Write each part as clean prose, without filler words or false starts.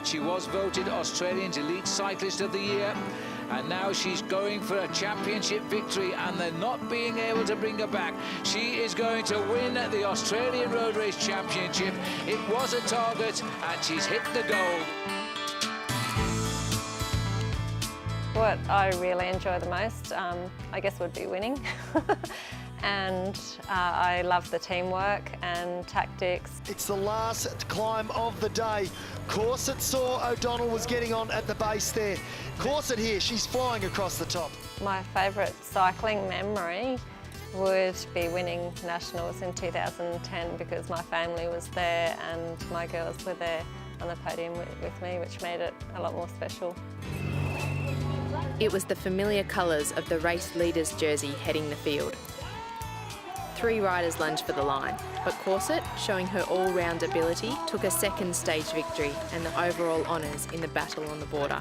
She was voted Australian's Elite Cyclist of the Year, and now she's going for a championship victory, and they're not being able to bring her back. She is going to win the Australian Road Race Championship. It was a target, and she's hit the goal. What I really enjoy the most, I guess, would be winning. And I love the teamwork and tactics. It's the last climb of the day. Corset saw O'Donnell was getting on at the base there. Corset here, she's flying across the top. My favourite cycling memory would be winning Nationals in 2010 because my family was there and my girls were there on the podium with me, which made it a lot more special. It was the familiar colours of the race leader's jersey heading the field. 3 riders lunged for the line, but Corset, showing her all-round ability, took a second stage victory and the overall honours in the battle on the border.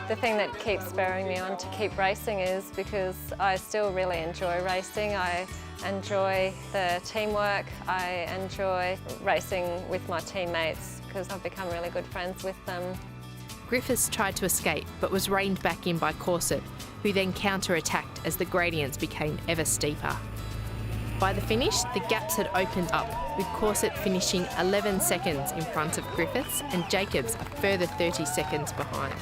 The thing that keeps spurring me on to keep racing is because I still really enjoy racing. I enjoy the teamwork, I enjoy racing with my teammates because I've become really good friends with them. Griffiths tried to escape but was reined back in by Corset, who then counter-attacked as the gradients became ever steeper. By the finish, the gaps had opened up, with Corset finishing 11 seconds in front of Griffiths and Jacobs a further 30 seconds behind.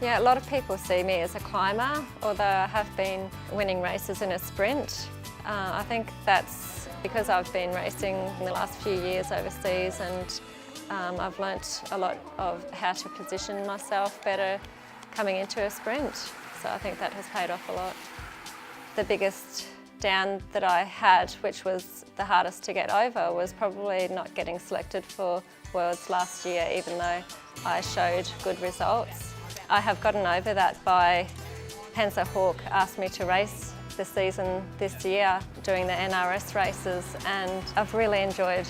Yeah, a lot of people see me as a climber, although I have been winning races in a sprint. I think that's because I've been racing in the last few years overseas, and I've learnt a lot of how to position myself better coming into a sprint. So I think that has paid off a lot. The biggest down that I had, which was the hardest to get over, was probably not getting selected for Worlds last year, even though I showed good results. I have gotten over that by Pensar Hawk asked me to race the season this year doing the NRS races, and I've really enjoyed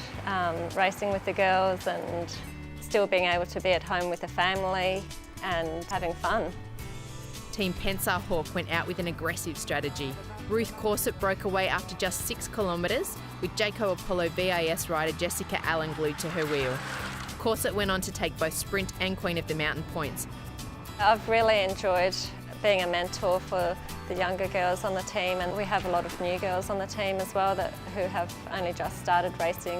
racing with the girls and still being able to be at home with the family and having fun. Team Pensar Hawk went out with an aggressive strategy. Ruth Corset broke away after just 6 kilometres, with Jayco Apollo VAS rider Jessica Allen glued to her wheel. Corset went on to take both sprint and Queen of the Mountain points. I've really enjoyed being a mentor for the younger girls on the team, and we have a lot of new girls on the team as well who have only just started racing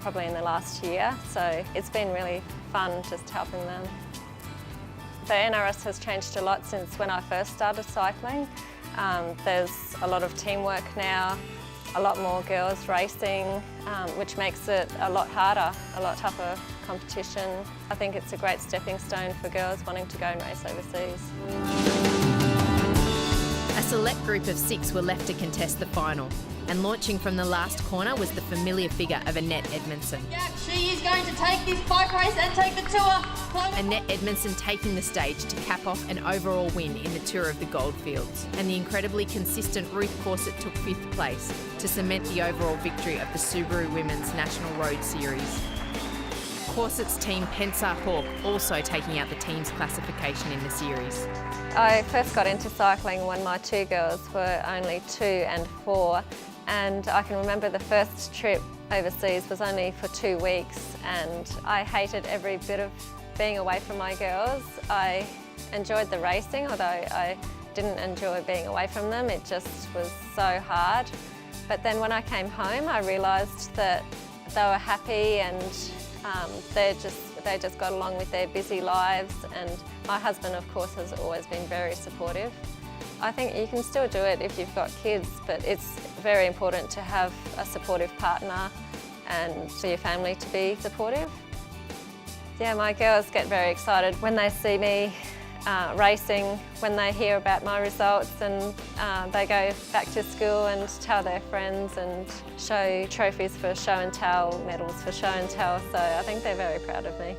probably in the last year, so it's been really fun just helping them. The NRS has changed a lot since when I first started cycling. There's a lot of teamwork now, a lot more girls racing, which makes it a lot harder, a lot tougher competition. I think it's a great stepping stone for girls wanting to go and race overseas. A select group of 6 were left to contest the final, and launching from the last corner was the familiar figure of Annette Edmondson. Yeah, she is going to take this bike race and take the tour. Annette Edmondson taking the stage to cap off an overall win in the Tour of the Goldfields, and the incredibly consistent Ruth Corset took 5th place to cement the overall victory of the Subaru Women's National Road Series. Corset's team Pensar Hawk also taking out the team's classification in the series. I first got into cycling when my 2 girls were only 2 and 4, and I can remember the first trip overseas was only for 2 weeks, and I hated every bit of being away from my girls. I enjoyed the racing, although I didn't enjoy being away from them. It just was so hard. But then when I came home, I realised that they were happy, and they just got along with their busy lives, and my husband, of course, has always been very supportive. I think you can still do it if you've got kids, but it's very important to have a supportive partner and for your family to be supportive. Yeah, my girls get very excited when they see me racing, when they hear about my results, and they go back to school and tell their friends and show trophies for show and tell, medals for show and tell, so I think they're very proud of me.